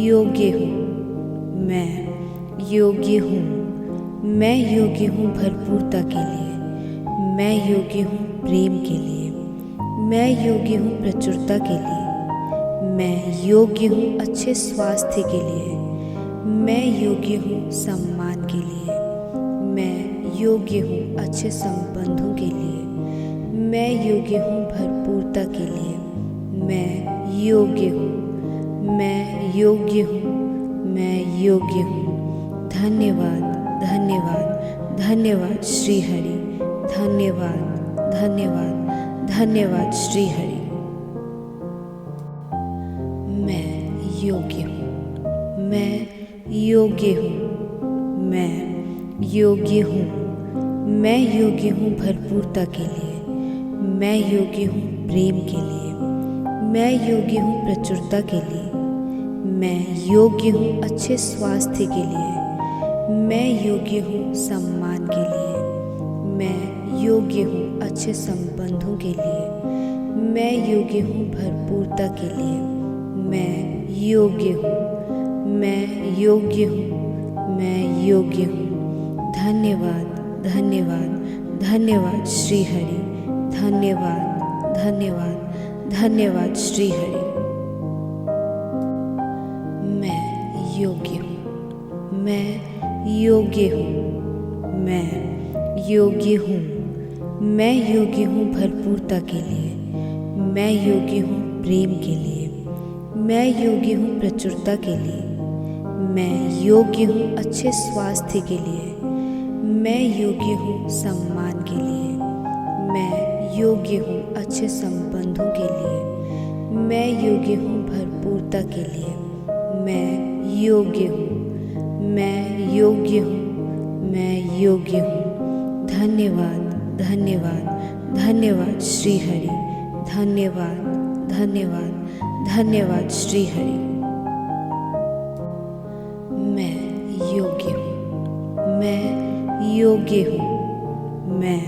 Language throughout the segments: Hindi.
योग्य हूँ, मैं योग्य हूँ, मैं योग्य हूँ भरपूरता के लिए, मैं योग्य हूँ प्रेम के लिए, मैं योग्य हूँ प्रचुरता के लिए, मैं योग्य हूँ अच्छे स्वास्थ्य के लिए, मैं योग्य हूँ सम्मान के लिए, मैं योग्य हूँ अच्छे संबंधों के लिए, मैं योग्य हूँ भरपूरता के लिए, मैं योग्य हूँ, मैं योग्य हूँ, मैं योग्य हूँ। धन्यवाद, धन्यवाद, धन्यवाद श्री हरि, धन्यवाद, धन्यवाद, धन्यवाद श्री हरि। मैं योग्य हूँ, मैं योग्य हूँ, मैं योग्य हूँ, मैं योग्य हूँ भरपूरता के लिए, मैं योग्य हूँ प्रेम के लिए, मैं योग्य हूँ प्रचुरता के लिए, मैं योग्य हूँ अच्छे स्वास्थ्य के लिए, मैं योग्य हूँ सम्मान के लिए, मैं योग्य हूँ अच्छे संबंधों के लिए, मैं योग्य हूँ भरपूरता के लिए, मैं योग्य हूँ, मैं योग्य हूँ, मैं योग्य हूँ। धन्यवाद, धन्यवाद, धन्यवाद श्री हरि, धन्यवाद, धन्यवाद, धन्यवाद श्री हरि। मैं योग्य हूँ, मैं योग्य हूँ, मैं योग्य हूँ, मैं योग्य हूँ भरपूरता के लिए, मैं योग्य हूँ प्रेम के लिए, मैं योग्य हूँ प्रचुरता के लिए, मैं योग्य हूँ अच्छे स्वास्थ्य के लिए, मैं योग्य हूँ सम्मान के लिए, मैं योग्य हूँ अच्छे संबंधों के लिए, मैं योग्य हूँ भरपूरता के लिए, मैं योग्य हूँ, मैं योग्य हूँ, मैं योग्य हूँ। धन्यवाद, धन्यवाद, धन्यवाद श्री हरि, धन्यवाद, धन्यवाद, धन्यवाद श्री हरि। मैं योग्य हूँ, मैं योग्य हूँ, मैं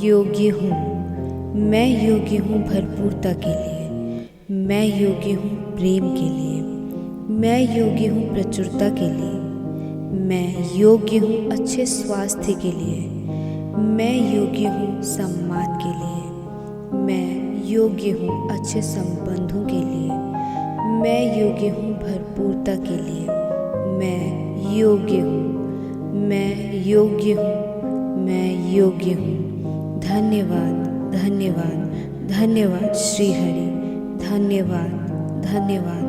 योग्य हूँ, मैं योग्य हूँ भरपूरता के लिए, मैं योग्य हूँ प्रेम के लिए, मैं योग्य हूँ प्रचुरता के लिए, मैं योग्य हूँ अच्छे स्वास्थ्य के लिए, मैं योग्य हूँ सम्मान के लिए, मैं योग्य हूँ अच्छे संबंधों के लिए, मैं योग्य हूँ भरपूरता के लिए, मैं योग्य हूँ, मैं योग्य हूँ, मैं योग्य हूँ। धन्यवाद, धन्यवाद, धन्यवाद श्री हरि, धन्यवाद, धन्यवाद,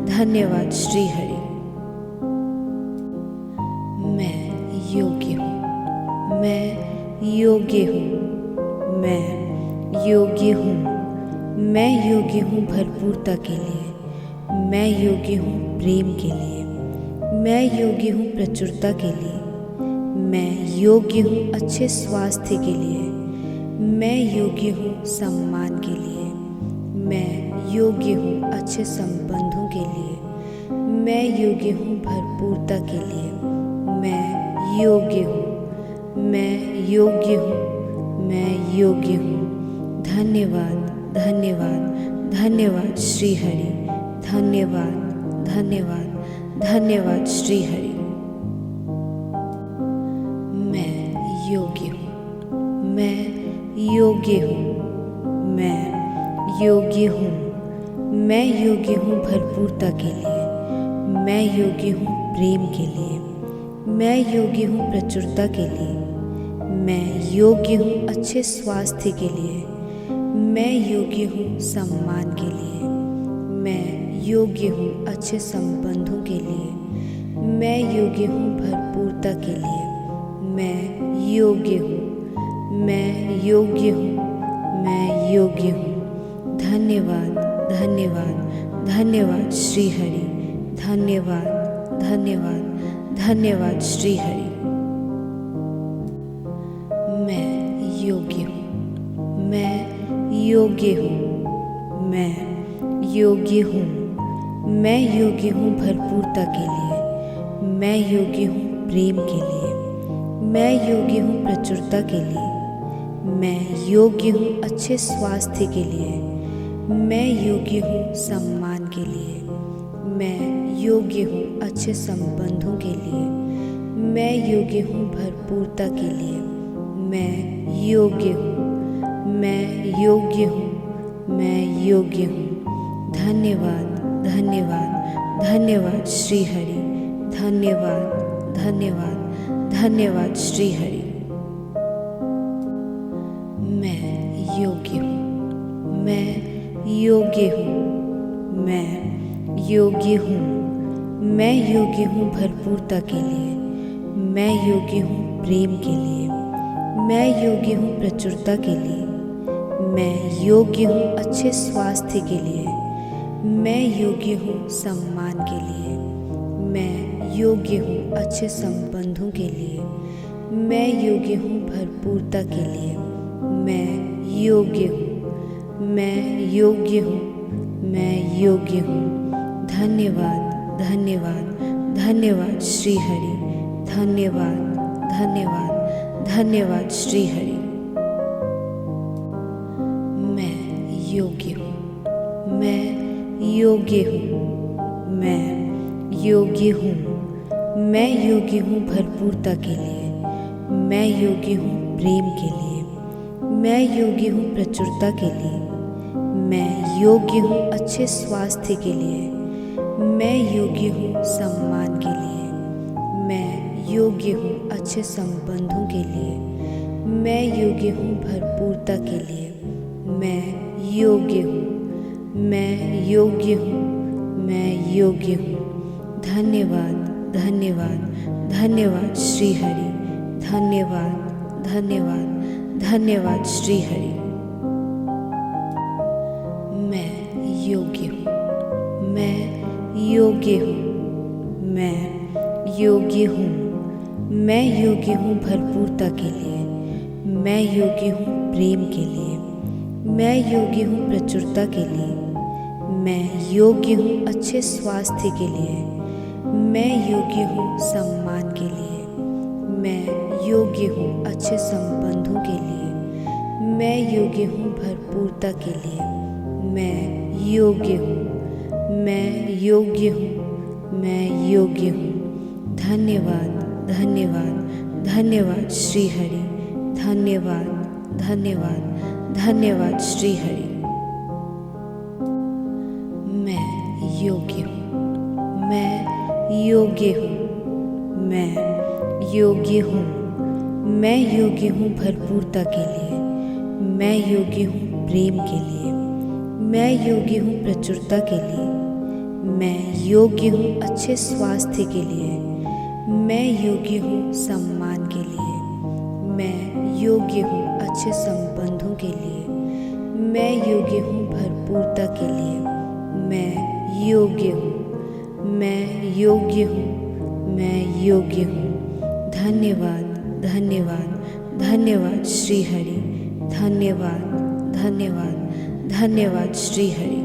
धन्यवाद श्री हरि। मैं योग्य हूँ, मैं योग्य हूँ, मैं योग्य हूँ, मैं योग्य हूँ भरपूरता के लिए, मैं योग्य हूँ प्रेम के लिए, मैं योग्य हूँ प्रचुरता के लिए, मैं योग्य हूँ अच्छे स्वास्थ्य के लिए, मैं योग्य हूँ सम्मान के लिए, मैं योग्य हूँ अच्छे संबंधों के लिए, मैं योग्य हूँ भरपूरता के लिए, मैं योग्य हूँ, मैं योग्य हूँ, मैं योग्य हूँ। धन्यवाद, धन्यवाद, धन्यवाद श्री हरि, धन्यवाद, धन्यवाद, धन्यवाद श्री हरि। मैं योग्य हूँ, मैं योग्य हूँ, मैं योग्य हूँ, मैं योग्य हूँ भरपूरता के लिए, मैं योग्य हूँ प्रेम के लिए, मैं योग्य हूँ प्रचुरता के लिए, मैं योग्य हूँ अच्छे स्वास्थ्य के लिए, मैं योग्य हूँ सम्मान के लिए, मैं योग्य हूँ अच्छे संबंधों के लिए, मैं योग्य हूँ भरपूरता के लिए, मैं योग्य हूँ, मैं योग्य हूँ, मैं योग्य हूँ। धन्यवाद, धन्यवाद, धन्यवाद श्री हरि, धन्यवाद, धन्यवाद, धन्यवाद श्री हरि। मैं योग्य हूँ, मैं योग्य हूँ, मैं योग्य हूँ, मैं योग्य हूँ भरपूरता के लिए, मैं योग्य हूँ प्रेम के लिए, मैं योग्य हूँ प्रचुरता के लिए, मैं योग्य हूँ अच्छे स्वास्थ्य के लिए, मैं योग्य हूँ सम्मान के लिए, मैं योग्य हूँ अच्छे संबंधों के लिए। मैं योग्य हूँ भरपूरता के लिए। मैं योग्य हूँ, मैं योग्य हूँ, मैं योग्य हूँ। धन्यवाद, धन्यवाद, धन्यवाद श्री हरि। धन्यवाद, धन्यवाद, धन्यवाद श्री हरि। मैं योग्य हूँ, मैं योग्य हूँ, मैं योग्य हूँ। मैं योग्य हूँ भरपूरता के लिए। मैं योग्य हूँ प्रेम के लिए। मैं योग्य हूँ प्रचुरता के लिए। मैं योग्य हूँ अच्छे स्वास्थ्य के लिए। मैं योग्य हूँ सम्मान के लिए। मैं योग्य हूँ अच्छे संबंधों के लिए। मैं योग्य हूँ भरपूरता के लिए। मैं योग्य हूँ, मैं योग्य हूँ, मैं योग्य हूँ। धन्यवाद, धन्यवाद, धन्यवाद श्री हरि। धन्यवाद, धन्यवाद, धन्यवाद श्री हरि। मैं योग्य हूँ, मैं योग्य हूँ, मैं योग्य हूँ। मैं योग्य हूँ भरपूरता के लिए। मैं योग्य हूँ प्रेम के लिए। मैं योग्य हूँ प्रचुरता के लिए। मैं योग्य हूँ अच्छे स्वास्थ्य के लिए। मैं योग्य हूँ सम्मान के लिए। मैं योग्य हूँ अच्छे संबंधों के लिए। मैं योग्य हूँ भरपूरता के लिए। मैं योग्य हूँ, मैं योग्य हूँ, मैं योग्य हूँ। धन्यवाद, धन्यवाद, धन्यवाद श्री हरि। धन्यवाद, धन्यवाद, धन्यवाद श्री हरि। मैं योग्य हूँ, मैं योग्य हूँ, मैं योग्य हूँ। मैं योग्य हूँ भरपूरता के लिए। मैं योग्य हूँ प्रेम के लिए। मैं योग्य हूँ प्रचुरता के लिए। मैं योग्य हूँ अच्छे स्वास्थ्य के लिए। मैं योग्य हूँ सम्मान के लिए। मैं योग्य हूँ अच्छे संबंधों के लिए। मैं योग्य हूँ भरपूरता के लिए। मैं योग्य हूँ, मैं योग्य हूँ, मैं योग्य हूँ। धन्यवाद, धन्यवाद, धन्यवाद श्री हरि। धन्यवाद, धन्यवाद, धन्यवाद श्री हरि। मैं योग्य हूँ, मैं योग्य हूँ, मैं योग्य हूँ। मैं योग्य हूँ भरपूरता के लिए। मैं योग्य हूँ प्रेम के लिए। मैं योग्य हूँ प्रचुरता के लिए। मैं योग्य हूँ अच्छे स्वास्थ्य के लिए। मैं योग्य हूँ सम्मान के लिए। मैं योग्य हूँ अच्छे संबंधों के लिए। मैं योग्य हूँ भरपूरता के लिए। मैं योग्य हूँ, मैं योग्य हूँ, मैं योग्य हूँ। धन्यवाद, धन्यवाद, धन्यवाद श्री हरि। धन्यवाद, धन्यवाद, धन्यवाद श्री हरि।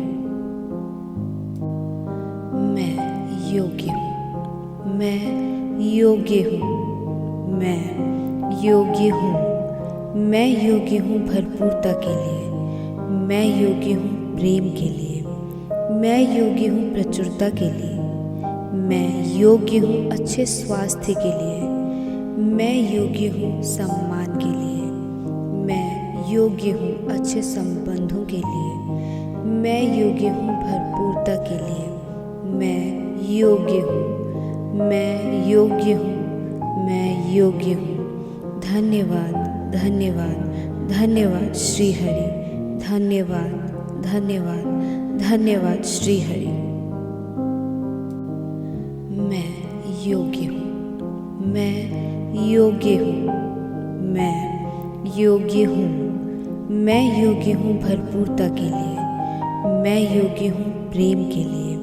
मैं योग्य हूँ, मैं योग्य हूँ, मैं योग्य हूँ। मैं योग्य हूँ भरपूरता के लिए। मैं योग्य हूँ प्रेम के लिए। मैं योग्य हूँ प्रचुरता के लिए। मैं योग्य हूँ अच्छे स्वास्थ्य के लिए। मैं योग्य हूँ सम्मान के लिए। मैं योग्य हूँ अच्छे संबंधों के लिए। मैं योग्य हूँ भरपूरता के लिए। मैं योग्य हूँ, मैं योग्य हूँ, मैं योग्य हूँ। धन्यवाद, धन्यवाद, धन्यवाद श्री हरि। धन्यवाद, धन्यवाद, धन्यवाद श्री हरि। मैं योग्य हूँ, मैं योग्य हूँ, मैं योग्य हूँ। मैं योग्य हूँ भरपूरता के लिए। मैं योग्य हूँ प्रेम के लिए।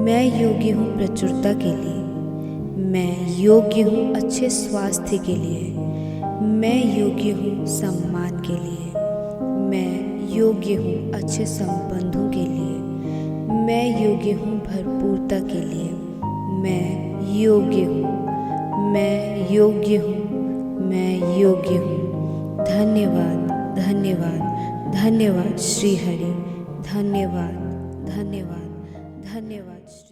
मैं योग्य हूँ प्रचुरता के लिए। मैं योग्य हूँ अच्छे स्वास्थ्य के लिए। मैं योग्य हूँ सम्मान के लिए। मैं योग्य हूँ अच्छे संबंधों के लिए। मैं योग्य हूँ भरपूरता के लिए। मैं योग्य हूँ, मैं योग्य हूँ, मैं योग्य हूँ। धन्यवाद, धन्यवाद, धन्यवाद श्री हरि। धन्यवाद, धन्यवाद, धन्यवाद श्री